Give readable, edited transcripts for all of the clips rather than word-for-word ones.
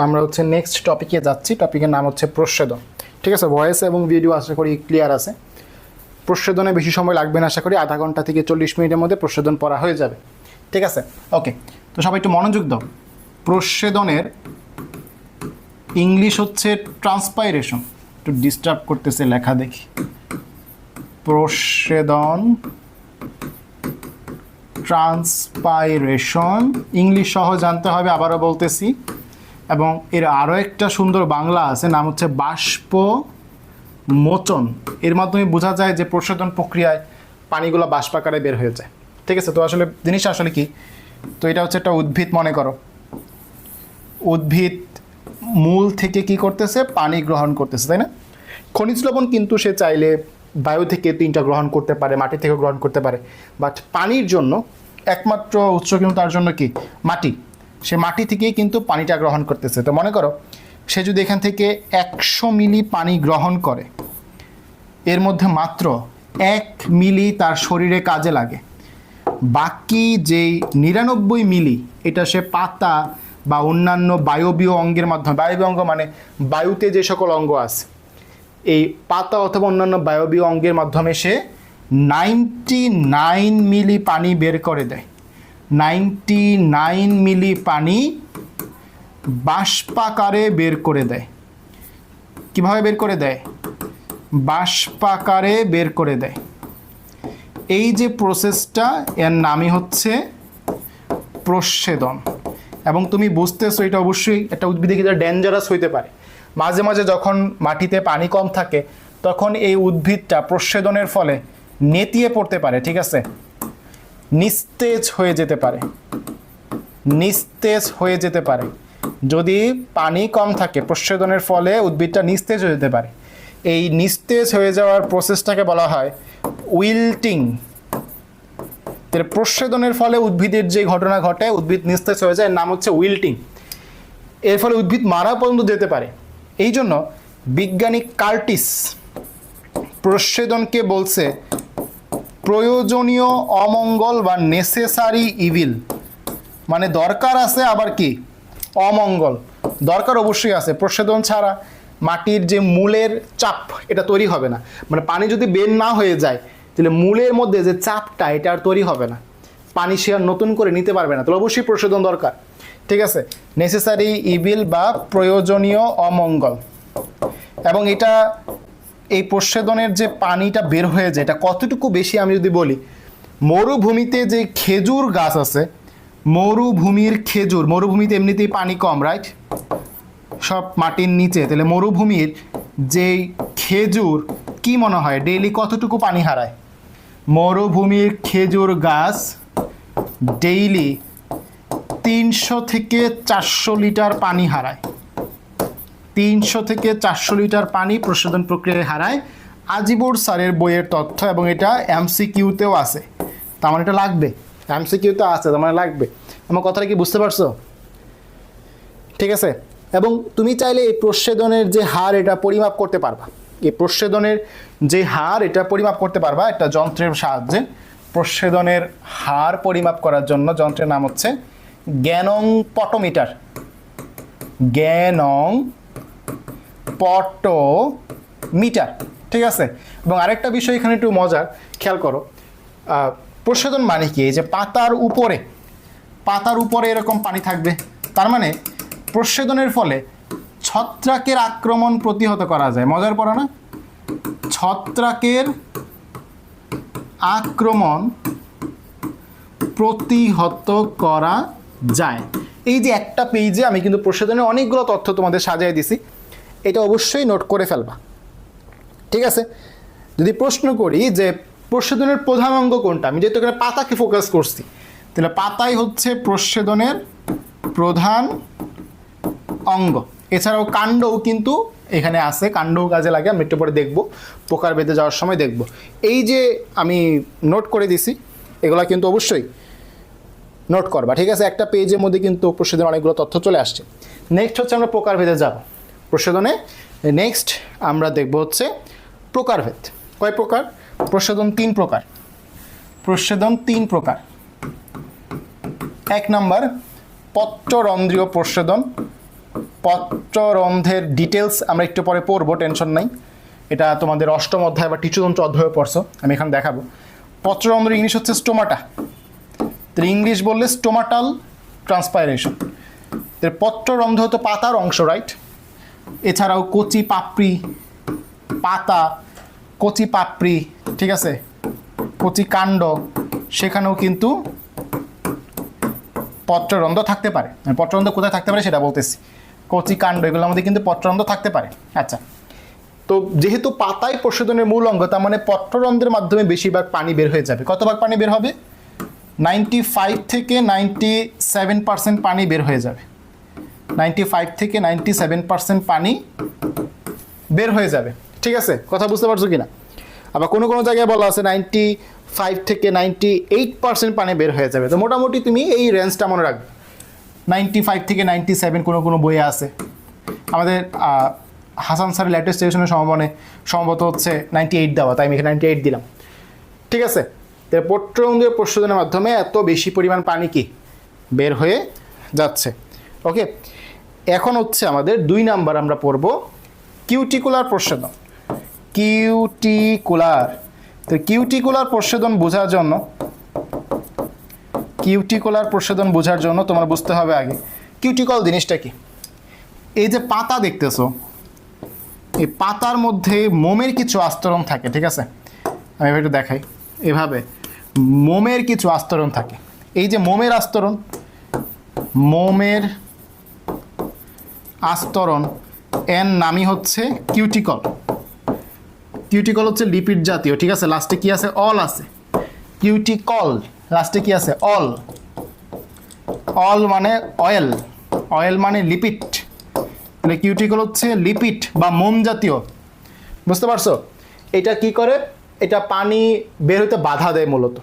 আমরা হচ্ছে নেক্সট টপিকে যাচ্ছি। টপিকের নাম হচ্ছে প্রচ্ছেদন। ঠিক আছে, ভয়েস এবং ভিডিও আশা করি ক্লিয়ার আছে। প্রচ্ছেদনে বেশি সময় লাগবে না, আশা করি আধা ঘন্টা থেকে 40 মিনিটের মধ্যে প্রচ্ছেদন পড়া হয়ে যাবে। ঠিক আছে, ওকে। তো সবাই একটু মনোযোগ দাও। প্রচ্ছেদনের ইংলিশ হচ্ছে ট্রান্সপাইরেশন। একটু ডিস্টার্ব করতেছে লেখা, দেখি। প্রচ্ছেদন, ট্রান্সপাইরেশন, ইংলিশ সহ জানতে হবে, আবারও বলতেছি। এবং এর আরও একটা সুন্দর বাংলা আছে, নাম হচ্ছে বাষ্প মোচন। এর মাধ্যমে বোঝা যায় যে প্রচ্ছেদন প্রক্রিয়ায় পানিগুলো বাষ্পাকারে বের হয়ে যায়। ঠিক আছে, তো আসলে জিনিসটা আসলে কি? তো এটা হচ্ছে একটা উদ্ভিদ, মনে করো উদ্ভিদ মূল থেকে কি করতেছে? পানি গ্রহণ করতেছে, তাই না? খনিজ লবণ কিন্তু সে চাইলে বায়ু থেকে 3টা গ্রহণ করতে পারে, মাটি থেকে গ্রহণ করতে পারে, বাট পানির জন্য একমাত্র উৎস কিন্তু তার জন্য কি? মাটি। সে মাটি থেকেই কিন্তু পানিটা গ্রহণ করতেছে। তো মনে করো সে যদি এখান থেকে 100 মিলি পানি গ্রহণ করে, এর মধ্যে মাত্র 1 মিলি তার শরীরে কাজে লাগে। বাকি যেই 99 মিলি, এটা সে পাতা বা অন্যান্য বায়বীয় অঙ্গের মাধ্যমে, বায়বীয় অঙ্গ মানে বায়ুতে যে সকল অঙ্গ আছে, এই পাতা অথবা অন্যান্য বায়বীয় অঙ্গের মাধ্যমে সে 99 মিলি পানি বের করে দেয়। 99 মিলি পানি বাষ্পাকারে বের করে দেয়। কিভাবে বের করে দেয়? বাষ্পাকারে বের করে দেয়। এই যে প্রসেসটা, এর নামই হচ্ছে প্রচ্ছেদন। এবং তুমি বুঝতেছো এটা অবশ্যই একটা উদ্ভিদে কিন্তু ডেঞ্জারাস হইতে পারে। মাঝে মাঝে যখন মাটিতে পানি কম থাকে, তখন এই উদ্ভিদটা প্রচ্ছেদনের ফলে নেতিয়ে পড়তে পারে। ঠিক আছে, নিস্তেজ হয়ে যেতে পারে, নিস্তেজ হয়ে যেতে পারে। যদি পানি কম থাকে, প্রচ্ছেদনের ফলে উদ্ভিদটা নিস্তেজ হয়ে যেতে পারে। এই নিস্তেজ হয়ে যাওয়ার প্রসেসটাকে বলা হয় উইল্টিং। তাহলে প্রচ্ছেদনের ফলে উদ্ভিদের যে ঘটনা ঘটে, উদ্ভিদ নিস্তেজ হয়ে যায়, এর নাম হচ্ছে উইল্টিং। এর ফলে উদ্ভিদ মারা পর্যন্ত যেতে পারে। এই জন্য বিজ্ঞানী কার্টিস প্রচ্ছেদনকে বলছে প্রয়োজনীয় অমঙ্গল বা নেসেসারি ইভিল। মানে দরকার আছে, আবার কি অমঙ্গল। দরকার অবশ্যই আছে, প্রচ্ছেদন ছাড়া মাটির যে মূলের চাপ, এটা তৈরি হবে না। মানে পানি যদি বের না হয়ে যায়, তাহলে মূলের মধ্যে যে চাপটা, এটা আর তৈরি হবে না, পানি সে আর নতুন করে নিতে পারবে না। তাহলে অবশ্যই প্রচ্ছেদন দরকার। ঠিক আছে, নেসেসারি ইভিল বা প্রয়োজনীয় অমঙ্গল। এবং এটা, এই প্রচ্ছেদনের যে পানিটা বের হয়ে যায়, এটা কতটুকু বেশি আমি যদি বলি, মরুভূমিতে যে খেজুর গাছ আছে, মরুভূমির খেজুর, মরুভূমিতে এমনিতেই পানি কম, রাইট? সব মাটির নিচে। তাহলে মরুভূমির যেই খেজুর, কি মনে হয় ডেইলি কতটুকু পানি হারায়? মরুভূমির খেজুর গাছ ডেইলি 300 থেকে 400 লিটার পানি হারায়। 300 থেকে 400 লিটার পানি প্রচ্ছেদন প্রক্রিয়ায় হারায়। আজিবুর স্যারের বইয়ের তথ্য, এবং এটা এমসিকিউতেও আছে। তার মানে এটা লাগবে, এমসিকিউতে আছে, তার মানে লাগবে। আমার কথাটা কি বুঝতে পারছো? ঠিক আছে। এবং তুমি চাইলে এই প্রচ্ছেদনের যে হার, এটা পরিমাপ করতে পারবা। এই প্রচ্ছেদনের যে হার, এটা পরিমাপ করতে পারবা একটা যন্ত্রের সাহায্যে। প্রচ্ছেদনের হার পরিমাপ করার জন্য যন্ত্রের নাম হচ্ছে গ্যানং পটোমিটার। গ্যানং পটোমিটার। ঠিক আছে। এবং আরেকটা বিষয় এখানে একটু মজার, খেয়াল করো। প্রচ্ছেদন মানে কি? এই যে পাতার উপরে এরকম পানি থাকবে। তার মানে প্রচ্ছেদনের ফলে ছত্রাকের আক্রমণ প্রতিহত করা যায়। মজার পড়া না? ছত্রাকের আক্রমণ প্রতিহত করা যায়। এই যে একটা পেজে আমি কিন্তু প্রচ্ছেদনের অনেকগুলো তথ্য তোমাদের সাজিয়ে দিছি, এটা অবশ্যই নোট করে ফেলবা। ঠিক আছে। যদি প্রশ্ন করি যে প্রচ্ছেদনের প্রধান অঙ্গ কোনটা, আমি যেহেতু এখানে পাতাকে ফোকাস করছি, তাহলে পাতাই হচ্ছে প্রচ্ছেদনের প্রধান অঙ্গ। এছাড়াও কাণ্ডও কিন্তু এখানে আছে, কাণ্ডও কাজে লাগে, আমি একটু পরে দেখবো, প্রকার ভেদে যাওয়ার সময় দেখব। এই যে আমি নোট করে দিছি, এগুলা কিন্তু অবশ্যই নোট করবা। ঠিক আছে, একটা পেজের মধ্যে কিন্তু প্রচ্ছেদনের অনেকগুলো তথ্য চলে আসছে। নেক্সট হচ্ছে আমরা প্রকারভেদে যাব। প্রচ্ছেদনে নেক্সট আমরা দেখব হচ্ছে প্রকারভেদ। কয় প্রকার? প্রচ্ছেদন 3 প্রকার। প্রচ্ছেদন 3 প্রকার। 1 নম্বর পত্ররন্ধ্রীয় প্রচ্ছেদন, পত্ররন্ধ্রের ডিটেলস আমরা একটু পরে পড়বো, টেনশন নাই। এটা তোমাদের অষ্টম অধ্যায় বা টিচুতন্ত্র অধ্যায়ে পড়ছো, আমি এখানে দেখাবো। পত্ররন্ধ্র ইংলিশ হচ্ছে স্টোমাটা, তো ইংলিশ বললে স্টোমাটাল ট্রান্সপাইরেশন। পত্ররন্ধ্র তো পাতার অংশ, রাইট? এছাড়াও কচি পাপড়ি, পাতা, কচি পাপড়ি, ঠিক আছে, কচি কাণ্ড, সেখানেও কিন্তু পত্ররন্ধ্র থাকতে পারে। পত্ররন্ধ্র কোথায় থাকতে পারে সেটা বলতেছি। কচি কাণ্ড এগুলোর মধ্যে কিন্তু পত্ররন্ধ্র থাকতে পারে। আচ্ছা, তো যেহেতু পাতায় প্রশোধনের মূল অঙ্গ, তার মানে পত্ররন্ধ্রের মাধ্যমে বেশিরভাগ পানি বের হয়ে যাবে। কত ভাগ পানি বের হবে? 95 থেকে 97% পানি বের হয়ে যাবে। 95 থেকে 97% পানি বের হয়ে যাবে, ঠিক আছে? কথা বুঝতে পারছো কিনা? আবার কোনো কোনো জায়গায় বলা আছে 95 থেকে 98% পানি বের হয়ে যাবে। তো মোটামুটি তুমি এই রেঞ্জটা মনে রাখবে, 95 থেকে 97 কোনো কোনো বইয়ে আছে। আমাদের হাসান স্যারের লেটেস্ট এডিশনের সম্ভবত হচ্ছে 98 দেওয়া, তাই আমি এখানে 98 দিলাম, ঠিক আছে? তাই পত্ররন্ধ্রীয় প্রশোধনের মাধ্যমে এত বেশি পরিমাণ পানি কি বের হয়ে যাচ্ছে। ওকে, এখন হচ্ছে আমাদের 2 নাম্বার আমরা পড়ব কিউটিকুলার প্রশোধন। কিউটিকুলার, তো কিউটিকুলার প্রশোধন বোঝার জন্য তোমার বুঝতে হবে আগে কিউটিকল জিনিসটা কি। এই যে পাতা দেখতেছো, এই পাতার মধ্যে মোমের কিছু আস্তরণ থাকে, ঠিক আছে? আমি একটু দেখাই, এভাবে মোমের কিছু আস্তরণ থাকে। এই যে মোমের আস্তরণ এর নামই হচ্ছে কিউটিকল। কিউটিকল হচ্ছে লিপিড জাতীয়, ঠিক আছে? লাস্টে কি আছে? অল আছে। কিউটিকল লাস্টে কি আছে? অল। অল মানে অয়েল, অয়েল মানে লিপিড, তাহলে কিউটিকল হচ্ছে লিপিড বা মোম জাতীয়। বুঝতে পারছো? এটা কি করে? এটা পানি বের হতে বাধা দেয় মূলত,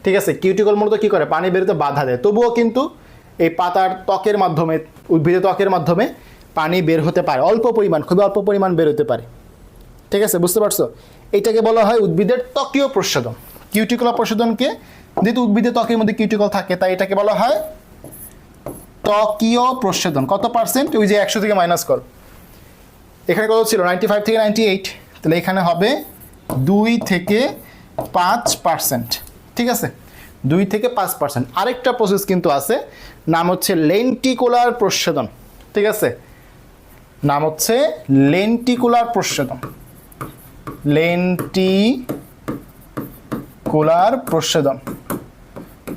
ঠিক আছে? কিউটিকল মূলত কি করে? পানি বের হতে বাধা দেয়। তবুও কিন্তু এই পাতার ত্বকের মাধ্যমে, উদ্ভিদের ত্বকের মাধ্যমে পানি বের হতে পারে, অল্প পরিমাণ, খুবই অল্প পরিমাণ বের হতে পারে, ঠিক আছে? বুঝতে পারছো? এটাকে বলা হয় উদ্ভিদের ত্বকীয় প্রশোধন। কিউটিকুলার প্রশোধনকে, যেহেতু উদ্ভিদের ত্বকের মধ্যে কিউটিকল থাকে, তাই এটাকে বলা হয় ত্বকীয় প্রশোধন। কত পার্সেন্ট? ওই যে 100 থেকে মাইনাস কর, এখানে কত ছিল? 95 থেকে 98, তাহলে এখানে হবে 2 থেকে 5%, ঠিক আছে? 2 থেকে 5%। আরেকটা প্রসেস কিন্তু আছে, নাম হচ্ছে লেন্টিকুলার প্রশোধন, ঠিক আছে? নাম হচ্ছে লেন্টিকুলার প্রশোধন। লেন্টিকুলার প্রশোধন।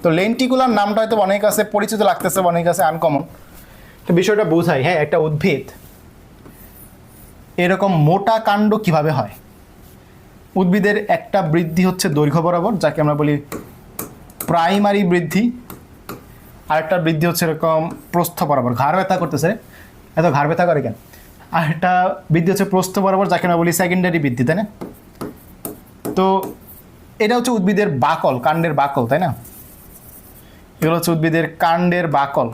তো লেন্টিকুলার নামটা হয়তো অনেক কাছে পরিচিত লাগতেছে, অনেক কাছে আনকমন। তো বিষয়টা বোঝাই, হ্যাঁ, একটা উদ্ভিদ এরকম মোটা কাণ্ড কিভাবে হয়। উদ্ভিদের একটা বৃদ্ধি হচ্ছে দৈর্ঘ্য বরাবর, যাকে আমরা বলি প্রাইমারি বৃদ্ধি। আরেকটা বৃদ্ধি হচ্ছে এরকম প্রস্থ বরাবর। ঘাড় ব্যথা করতেছে, এত ঘাড় ব্যথা করে কেন? আরেকটা বৃদ্ধি হচ্ছে প্রস্থ বরাবর, যাকে আমরা বলি সেকেন্ডারি বৃদ্ধি, তাই না? তো এটা হচ্ছে উদ্ভিদের বাকল, কাণ্ডের বাকল, তাই না? এগুলো হচ্ছে উদ্ভিদের কাণ্ডের বাকল,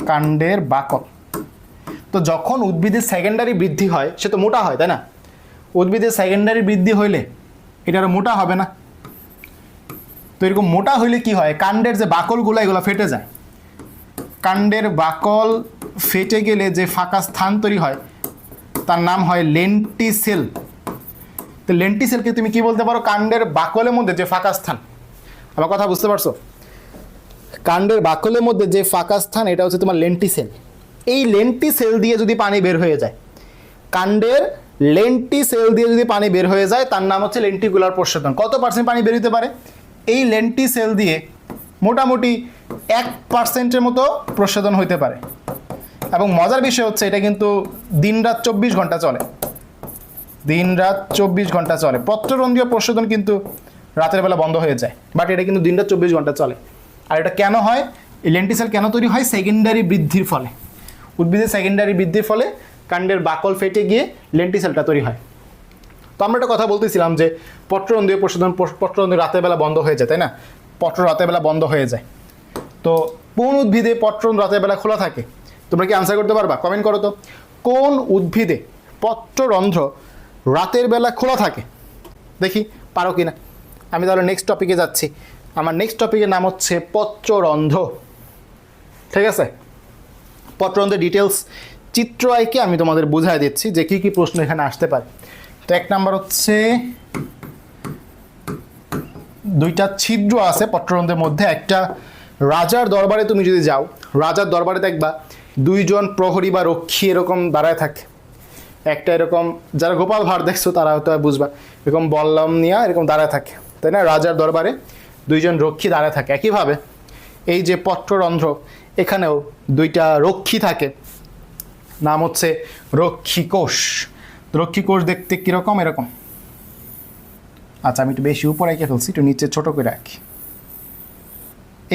কাণ্ডের বাকল। তো যখন উদ্ভিদের সেকেন্ডারি বৃদ্ধি হয়, সে তো মোটা হয়, তাই না? উদ্ভিদের সেকেন্ডারি বৃদ্ধি হইলে এটা আরো মোটা হবে না? তো এরকম মোটা হইলে কি হয়? কাণ্ডের যে বাকলগুলো এগুলো ফেটে যায়। কাণ্ডের বাকল ফেটে গেলে যে ফাঁকা স্থান তৈরি হয় তার নাম হয় লেন্টিসেল। তো লেন্টিসেলকে তুমি কি বলতে পারো? কাণ্ডের বাকলের মধ্যে যে ফাঁকা স্থান। আমার কথা বুঝতে পারছো? কাণ্ডের বাকলের মধ্যে যে ফাঁকা স্থান, এটা হচ্ছে তোমার লেন্টিসেল। এই লেন্টিসেল দিয়ে যদি পানি বের হয়ে যায়, কাণ্ডের লেন্টিসেল দিয়ে যদি পানি বের হয়ে যায়, তার নাম হচ্ছে লেন্টিকুলার প্রশোধন। কত পার্সেন্ট পানি বের হতে পারে? এই লেন্টিসেল দিয়ে মোটামুটি 1%-এর মতো প্রশোধন হইতে পারে। এবং মজার বিষয় হচ্ছে এটা কিন্তু দিনরাত 24 ঘন্টা চলে। দিনরাত 24 ঘন্টা চলে। পত্ররন্ধ্রীয় প্রশোধন কিন্তু রাতের বেলা বন্ধ হয়ে যায়, বাট এটা কিন্তু দিনরাত 24 ঘন্টা চলে। আর এটা কেন হয়? এই লেন্টিসেল কেন তৈরি হয়? সেকেন্ডারি বৃদ্ধির ফলে। উদ্ভিদের সেকেন্ডারি বৃদ্ধির ফলে কাণ্ডের বাকল ফেটে গিয়ে লেন্টিসেলটা তৈরি হয়। তো আমরা একটা কথা বলতেছিলাম যে পত্ররন্ধ্রীয় প্রশোধন, পত্ররন্ধ্র রাতের বেলা বন্ধ হয়ে যায়, তাই না? পত্র রাতের বেলা বন্ধ হয়ে যায়। তো কোন উদ্ভিদে পত্ররন্ধ্র রাতের বেলা খোলা থাকে? তোমরা কি আনসার করতে পারবা? কমেন্ট করো তো, কোন উদ্ভিদে পত্ররন্ধ্র রাতের বেলা খোলা থাকে? দেখি পারো কি না। আমি তাহলে নেক্সট টপিকে যাচ্ছি। আমার নেক্সট টপিকের নাম হচ্ছে পত্ররন্ধ্র, ঠিক আছে? পত্ররন্ধ্রের ডিটেলস চিত্র আঁকে আমি তোমাদের বুঝাই দিচ্ছি যে কী কী প্রশ্ন এখানে আসতে পারে। তো 1 নাম্বার হচ্ছে দুইটা ছিদ্র আছে পত্ররন্ধ্রের মধ্যে। একটা রাজার দরবারে তুমি যদি যাও, রাজার দরবারে দেখবা দুইজন প্রহরী বা রক্ষী এরকম দাঁড়ায় থাকে। একটা এরকম, যারা গোপাল ভাঁড় দেখছো তারা হয়তো বুঝবা, এরকম বল্লম নিয়ে এরকম দাঁড়ায় থাকে, তাই না? রাজার দরবারে দুইজন রক্ষী দাঁড়ায় থাকে। একইভাবে এই যে পত্ররন্ধ্র, এখানেও দুইটা রক্ষী থাকে, নাম হচ্ছে রক্ষীকোষ। রক্ষীকোষ দেখতে কীরকম? এরকম। আচ্ছা, আমি একটু বেশি উপরে এঁকে ফেলছি, একটু নিচে ছোট করে রাখি।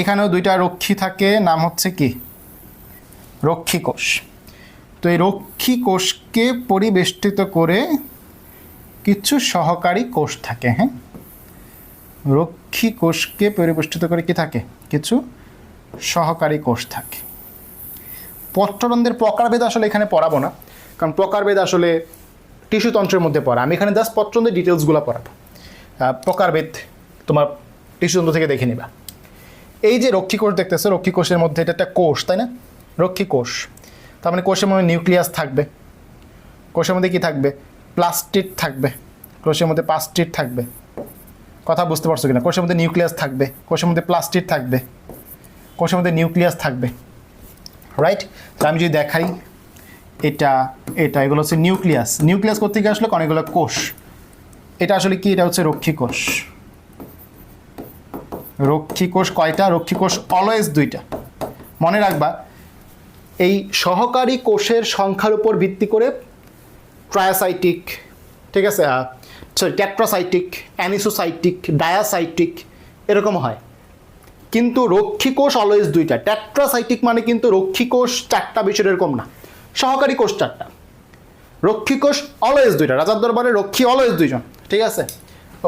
এখানেও দুইটা রক্ষী থাকে, নাম হচ্ছে কি? রক্ষীকোষ। তো এই রক্ষীকোষকে পরিবেষ্টিত করে কিছু সহকারী কোষ থাকে। হ্যাঁ, রক্ষীকোষকে পরিবেষ্টিত করে কি থাকে? কিছু সহকারী কোষ থাকে। পত্ররন্ধ্রের প্রকারভেদ আসলে এখানে পড়াবো না, কারণ প্রকারভেদ আসলে টিস্যুতন্ত্রের মধ্যে পড়া। আমি এখানে জাস্ট পত্ররন্ধ্রের ডিটেলসগুলো পড়াবো। প্রকারভেদ তোমার টিস্যুতন্ত্র থেকে দেখে নিবা। এই যে রক্ষীকোষ দেখতেছো, রক্ষীকোষের মধ্যে এটা একটা কোষ, তাই না? রক্ষীকোষ, তার মানে কোষের মধ্যে নিউক্লিয়াস থাকবে। কোষের মধ্যে কি থাকবে? প্লাস্টিড থাকবে। কোষের মধ্যে প্লাস্টিড থাকবে। কথা বুঝতে পারছো কিনা? কোষের মধ্যে নিউক্লিয়াস থাকবে, কোষের মধ্যে প্লাস্টিড থাকবে, কোষের মধ্যে নিউক্লিয়াস থাকবে, রাইট? তো আমি যদি দেখাই এটা এটা এগুলো হচ্ছে নিউক্লিয়াস। নিউক্লিয়াস করতে গিয়ে আসলে অনেকগুলো কোষ। এটা আসলে কি? এটা হচ্ছে রক্ষীকোষ। রক্ষীকোষ কয়টা? রক্ষীকোষ অলওয়েজ দুইটা। মনে রাখবা, এই সহকারী কোষের সংখ্যার উপর ভিত্তি করে ট্রায়াসাইটিক, ঠিক আছে, সরি টেট্রাসাইটিক, অ্যানিসোসাইটিক, ডায়াসাইটিক এরকম হয়। কিন্তু রক্ষীকোষ অলওয়েজ দুইটা। টেট্রাসাইটিক মানে কিন্তু রক্ষীকোষ 4টা বিষয় এরকম না, সহকারী কোষ 4টা। রক্ষীকোষ অলওয়েজ দুইটা। রাজার দরবারে রক্ষী অলওয়েজ দুইজন, ঠিক আছে?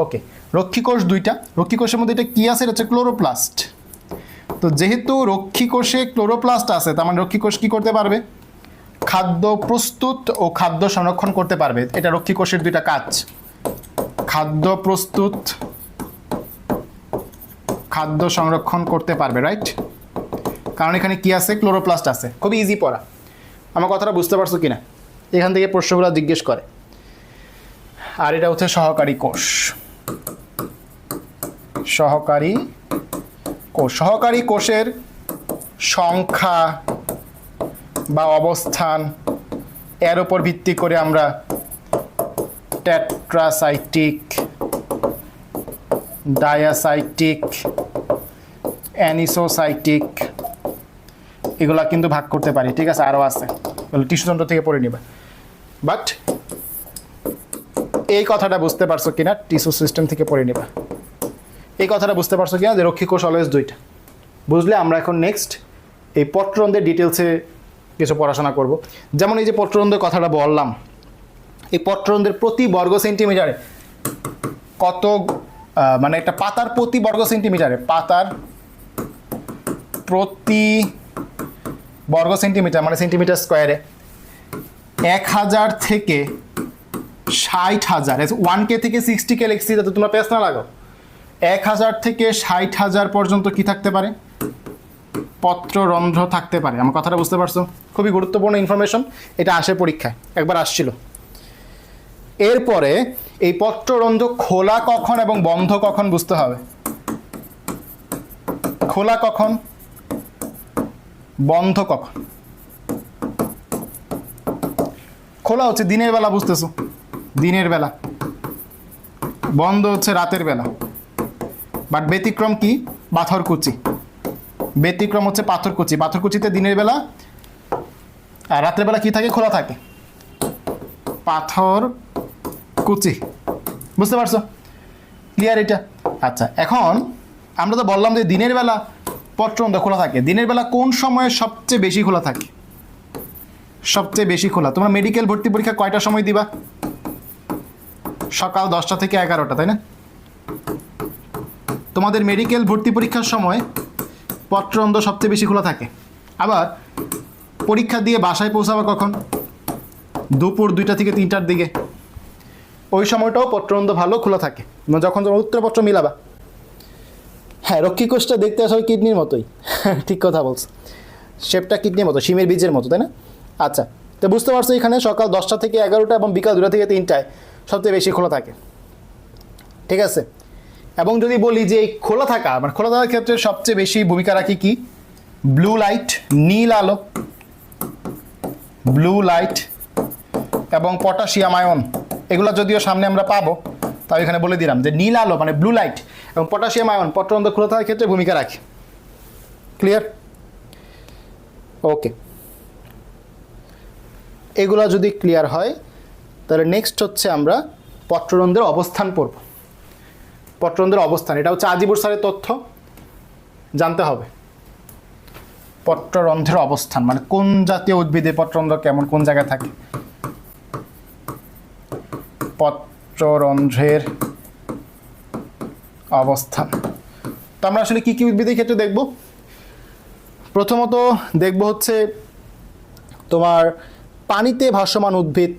ওকে, রক্ষীকোষ দুইটা। রক্ষীকোষের মধ্যে এটা কি আছে? এটা হচ্ছে ক্লোরোপ্লাস্ট। তো যেহেতু রক্ষীকোষে ক্লোরোপ্লাস্ট আছে, তার মানে রক্ষীকোষ কি করতে পারবে? খাদ্য প্রস্তুত ও খাদ্য সংরক্ষণ করতে পারবে। এটা রক্ষীকোষের দুইটা কাজ, খাদ্য প্রস্তুত, খাদ্য সংরক্ষণ করতে পারবে, রাইট? কারণ এখানে কি আছে? ক্লোরোপ্লাস্ট আছে। খুবই ইজি পড়া। আমার কথাটা বুঝতে পারছো কিনা? এখান থেকে প্রশ্নগুলো জিজ্ঞেস করে। আর এটা হচ্ছে সহকারী কোষ। সহকারী কোষ, সহকারী কোষের সংখ্যা বা অবস্থান এর উপর ভিত্তি করে আমরা টেট্রাসাইটিক, ডায়াসাইটিক, অ্যানিসোসাইটিক এগুলা কিন্তু ভাগ করতে পারি, ঠিক আছে? আরও আছে, এগুলো টিস্যুতন্ত্র থেকে পড়ে নিবা। বাট এই কথাটা বুঝতে পারছো কিনা? টিস্যু সিস্টেম থেকে পড়ে নিবা। এই কথাটা বুঝতে পারছো কিনা যে রক্ষীকোষ অলওয়েজ দুইটা? বুঝলে আমরা এখন নেক্সট এই পত্ররন্ধ্রের ডিটেলসে কিছু পড়াশোনা করব। যেমন এই যে পত্ররন্ধ্রের কথাটা বললাম, এই পত্ররন্ধ্রের প্রতি বর্গ সেন্টিমিটারে কত, মানে একটা পাতার প্রতি বর্গ সেন্টিমিটারে, পাতার প্রতি বর্গ সেন্টিমিটার মানে সেন্টিমিটার স্কোয়ারে 1000 থেকে 60,000, 1K থেকে 60K লিখছি যাতে তোমরা পেছ না লাগো। 1000 থেকে 60,000 পর্যন্ত কি থাকতে পারে? পত্ররন্ধ্র থাকতে পারে। আমার কথাটা বুঝতে পারছো? খুবই গুরুত্বপূর্ণ ইনফরমেশন, এটা আসে পরীক্ষায়, একবার আসছিল। এরপরে এই পত্ররন্ধ্র খোলা কখন এবং বন্ধ কখন বুঝতে হবে। খোলা কখন, বন্ধ কখন? খোলা হচ্ছে দিনের বেলা, বুঝতেছো? দিনের বেলা। বন্ধ হচ্ছে রাতের বেলা। বাট ব্যতিক্রম কি? পাথরকুচি। ব্যতিক্রম হচ্ছে পাথরকুচি। পাথরকুচিতে দিনের বেলা, আর রাতের বেলা কি থাকে? খোলা থাকে। পাথরকুচি, বুঝতে পারছো? ক্লিয়ার এটা? আচ্ছা, এখন আমরা তো বললাম যে দিনের বেলা পত্ররন্ধ্র খোলা থাকে। দিনের বেলা কোন সময়ে সবচেয়ে বেশি খোলা থাকে? সবচেয়ে বেশি খোলা। তোমরা মেডিকেল ভর্তি পরীক্ষা কয়টার সময় দিবা? সকাল 10টা থেকে 11টা, তাই না? তোমাদের মেডিকেল ভর্তি পরীক্ষার সময় পত্ররন্ধ্র সবচেয়ে বেশি খোলা থাকে। আবার পরীক্ষা দিয়ে বাসায় পৌঁছাবা কখন? দুপুর 2টা থেকে 3টার দিকে। ওই সময়টাও পত্ররন্ধ্র ভালো খোলা থাকে, যখন তোমরা উত্তরপত্র মিলাবা। হ্যাঁ, রক্ষীকোষটা দেখতে আসলে কিডনির মতোই, ঠিক কথা বলছো। শেপটা কিডনির মতো, শিমের বীজের মতো, তাই না? আচ্ছা, তো বুঝতে পারছো এখানে সকাল 10টা থেকে 11টা এবং বিকাল 2টা থেকে 3টায় সবচেয়ে বেশি খোলা থাকে, ঠিক আছে? এবং যদি বলি যে এই খোলা থাকা, মানে খোলা থাকার ক্ষেত্রে সবচেয়ে বেশি ভূমিকা রাখি কি? ব্লু লাইট, নীল আলো, ব্লু লাইট এবং পটাশিয়াম আয়ন। এগুলো যদিও সামনে আমরা পাবো, তাই এখানে বলে দিলাম যে নীল আলো মানে ব্লু লাইট এবং পটাশিয়াম আয়ন পত্ররন্ধ্র খোলা থাকার ক্ষেত্রে ভূমিকা রাখে। ক্লিয়ার? ওকে, এগুলা যদি ক্লিয়ার হয় তাহলে নেক্সট হচ্ছে আমরা পত্ররন্ধ্রের অবস্থান পড়ব। পত্ররন্ধ্রের অবস্থান, এটা হচ্ছে আজিবুর স্যারের তথ্য, জানতে হবে। পত্ররন্ধ্রের অবস্থান মানে কোন জাতীয় উদ্ভিদে পত্ররন্ধ্র কেমন, কোন জায়গায় থাকে। পত্ররন্ধ্রের অবস্থান, তো আমরা আসলে কি কি উদ্ভিদের ক্ষেত্রে দেখব? প্রথমত দেখব হচ্ছে তোমার পানিতে ভাসমান উদ্ভিদ,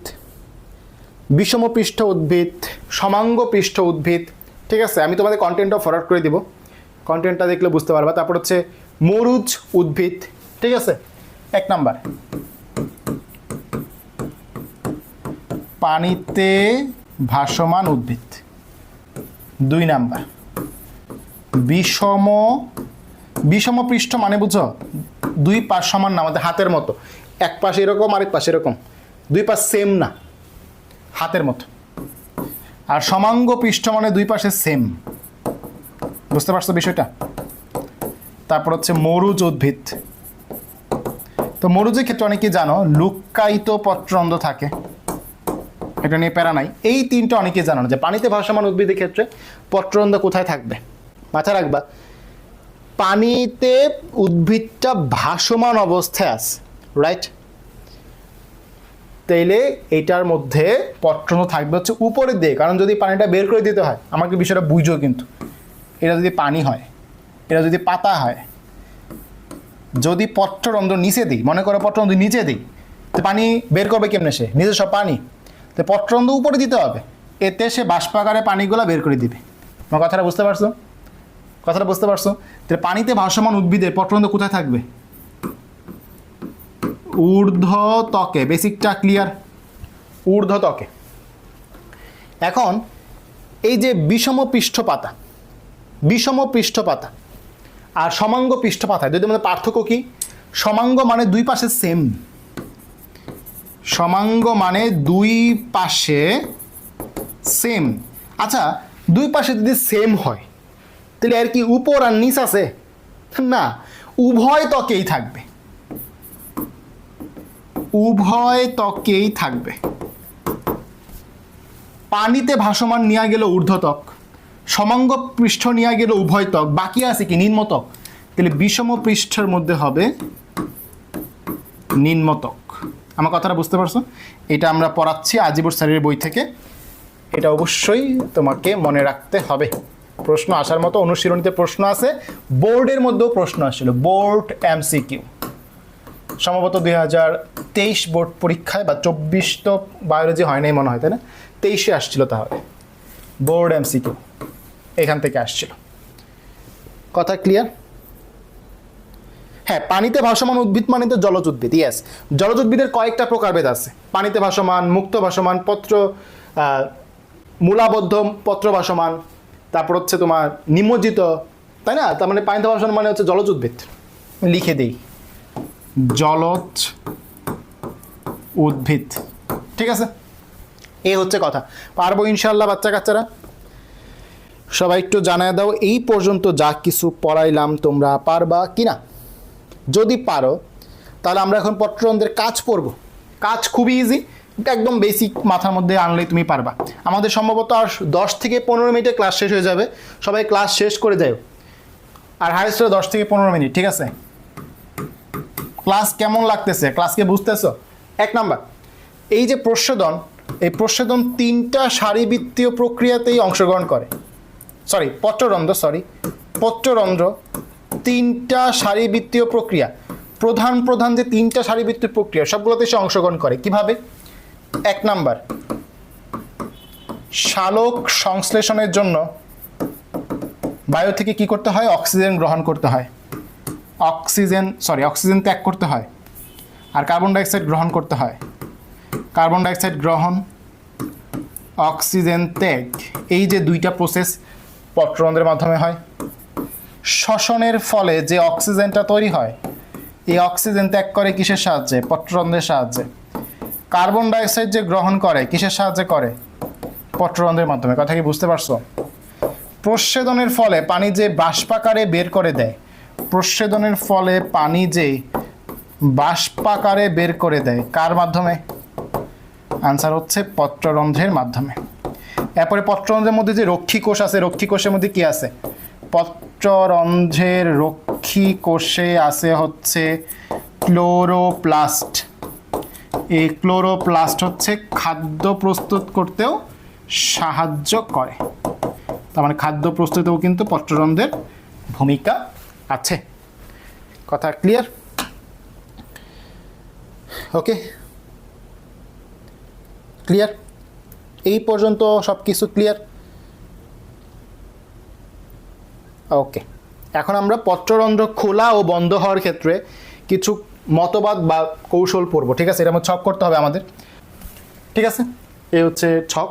বিষমপৃষ্ঠ উদ্ভিদ, সমাঙ্গ পৃষ্ঠ উদ্ভিদ, ঠিক আছে? আমি তোমাদের কন্টেন্টটা ফরওয়ার্ড করে দিব, কন্টেন্টটা দেখলে বুঝতে পারবা। তারপর হচ্ছে মরুজ উদ্ভিদ, ঠিক আছে? 1 নাম্বার পানিতে ভাসমান উদ্ভিদ, 2 নাম্বার বিষম পৃষ্ঠ মানে বুঝো 2 পাশ সমান না, আমাদের হাতের মতো, এক পাশে এরকম আরেক পাশে এরকম, 2 পাশ সেম না, হাতের মতো। আর সমাঙ্গ পৃষ্ঠ মানে 2 পাশে সেম, বুঝতে পারছো বিষয়টা? তারপর হচ্ছে মরুজ উদ্ভিদ। তো মরুজের ক্ষেত্রে অনেকেই জানো লুক্কায়িত পত্ররন্ধ্র থাকে, এটা নিয়ে প্যারা নাই। এই 3টা অনেকেই জানো যে পানিতে ভাসমান উদ্ভিদের ক্ষেত্রে পত্ররন্ধ্র কোথায় থাকবে। মাথায় রাখবা, পানিতে উদ্ভিদটা ভাসমান অবস্থায় আছে, রাইট? তাইলে এইটার মধ্যে পত্ররন্ধ্র থাকবে হচ্ছে উপরের দিকে, কারণ যদি পানিটা বের করে দিতে হয়, আমাকে বিষয়টা বুঝো কিন্তু, এটা যদি পানি হয়, এটা যদি পাতা হয়, যদি পত্ররন্ধ্র নিচে দিই, মনে করো পত্ররন্ধ্র নিচে দিই, তো পানি বের করবে কেমনে? সে নিজে সব পানি, তো পত্ররন্ধ্র উপরে দিতে হবে, এতে সে বাষ্পাকারে পানিগুলো বের করে দিবে। আমার কথাটা বুঝতে পারছো? কথাটা বুঝতে পারছো? তাহলে পানিতে ভাসমান উদ্ভিদের পত্ররন্ধ্র কোথায় থাকবে? ঊর্ধ্ব ত্বকে। বেসিকটা ক্লিয়ার? ঊর্ধ্ব ত্বকে। এখন এই যে বিষম পৃষ্ঠপাতা, বিষম পৃষ্ঠপাতা আর সমাঙ্গ পৃষ্ঠপাতা, যদি আমাদের পার্থক্য কি? সমাঙ্গ মানে 2 পাশে সেম, সমাঙ্গ মানে 2 পাশে সেম। আচ্ছা, 2 পাশে যদি সেম হয় তাহলে আর কি উপর আর নিচ আছে? না, উভয় ত্বকেই থাকবে, উভয় ত্বকেই থাকবে। পানিতে ভাসমান নিয়ে গেল ঊর্ধ্বত্বক, সমাঙ্গ পৃষ্ঠ নিয়ে গেল উভয় ত্বক, বাকি আছে কি? নিম্নত্বক। তাহলে বিষম পৃষ্ঠের মধ্যে হবে নিম্নত্বক। আমার কথাটা বুঝতে পারছো? এটা আমরা পড়াচ্ছি আজিবুর স্যারের বই থেকে, এটা অবশ্যই তোমাকে মনে রাখতে হবে। প্রশ্ন আসার মতো, অনুশীলনীতে প্রশ্ন আছে, বোর্ডের মধ্যেও প্রশ্ন আসছিল, বোর্ড MCQ সম্ভবত 2023 বোর্ড পরীক্ষায় বা 24, তো বায়োলজি হয় নাই মনে হয়, তাই না? 23-এ আসছিল, তাহলে বোর্ড MCQ এখান থেকে আসছিল। কথা ক্লিয়ার? হ্যাঁ, পানিতে ভাসমান উদ্ভিদ মানে তো জলজ উদ্ভিদ। ইয়েস, জলজ উদ্ভিদের কয়েকটা প্রকারভেদ আছে, পানিতে ভাসমান, মুক্ত ভাসমান, মূলাবদ্ধ পত্র ভাসমান, তারপর হচ্ছে তোমার নিমজ্জিত, তাই না? তার মানে পানিতে ভাসমান মানে হচ্ছে জলজ উদ্ভিদ। লিখে দেই, জলজ উদ্ভিদ, ঠিক আছে? এই হচ্ছে কথা। পারবো ইনশাল্লাহ বাচ্চা কাচ্চারা? সবাই একটু জানায় দাও এই পর্যন্ত যা কিছু পড়াইলাম তোমরা পারবা কিনা। যদি পারো তাহলে আমরা এখন পত্ররন্ধ্রের কাজ পড়ব। কাজ খুবই ইজি, একদম বেসিক মাথার মধ্যে আনলেই তুমি পারবা। আমাদের সম্ভবত আর 10 থেকে 15 মিনিটে ক্লাস শেষ হয়ে যাবে, সবাই ক্লাস শেষ করে যাও। আর হাইস্ট 10 থেকে 15 মিনিট, ঠিক আছে? ক্লাস কেমন লাগতেছে? ক্লাসকে বুঝতেছো? 1 নাম্বার, এই যে প্রচ্ছদন, এই প্রচ্ছদন 3টা সারিবৃত্তীয় প্রক্রিয়াতেই অংশগ্রহণ করে। পত্ররন্ধ্র 3টা সারিবৃত্তীয় প্রক্রিয়া, প্রধান যে 3টা সারিবৃত্তীয় প্রক্রিয়া সবগুলোতে সে অংশগ্রহণ করে। কিভাবে? 1 নাম্বার, সালোক সংশ্লেষণের জন্য বায়ু থেকে কি করতে হয়? অক্সিজেন গ্রহণ করতে হয়। অক্সিজেন ত্যাগ করতে হয় আর কার্বন ডাইঅক্সাইড গ্রহণ করতে হয়। কার্বন ডাইঅক্সাইড গ্রহণ, অক্সিজেন ত্যাগ, এই যে দুইটা প্রসেস পত্ররন্ধ্রের মাধ্যমে হয়। শ্বসনের ফলে যে অক্সিজেনটা তৈরি হয়, এই অক্সিজেন ত্যাগ করে কিসের সাহায্যে? পত্ররন্ধ্রের সাহায্যে। কার্বন ডাইঅক্সাইড যে গ্রহণ করে কিসের সাহায্যে করে? পত্ররন্ধ্রের মাধ্যমে। কথা কি বুঝতে পারছো? প্রস্বেদনের ফলে পানি যে বাষ্পাকারে বের করে দেয়, প্রস্বেদনের ফলে পানি যে বাষ্পাকারে বের করে দেয় কার মাধ্যমে? আনসার হচ্ছে পত্ররন্ধ্রের মাধ্যমে। এরপরে পত্ররন্ধ্রের মধ্যে যে রক্ষী কোষ আছে, রক্ষী কোষের মধ্যে কি আছে? পত্ররন্ধ্রের রক্ষী কোষে আছে হচ্ছে ক্লোরোপ্লাস্ট। এই ক্লোরোপ্লাস্ট হচ্ছে খাদ্য প্রস্তুত করতেও সাহায্য করে। তার মানে খাদ্য প্রস্তুতেও কিন্তু পত্ররন্ধ্রের ভূমিকা আছে। কথা ক্লিয়ার? ওকে, ক্লিয়ার? এই পর্যন্ত সব কিছু ক্লিয়ার? ওকে, এখন আমরা পত্ররন্ধ্র খোলা ও বন্ধ হওয়ার ক্ষেত্রে কিছু মতবাদ বা কৌশল পড়ব। ঠিক আছে, এটা আমার ছক করতে হবে আমাদের। ঠিক আছে, এই হচ্ছে ছক।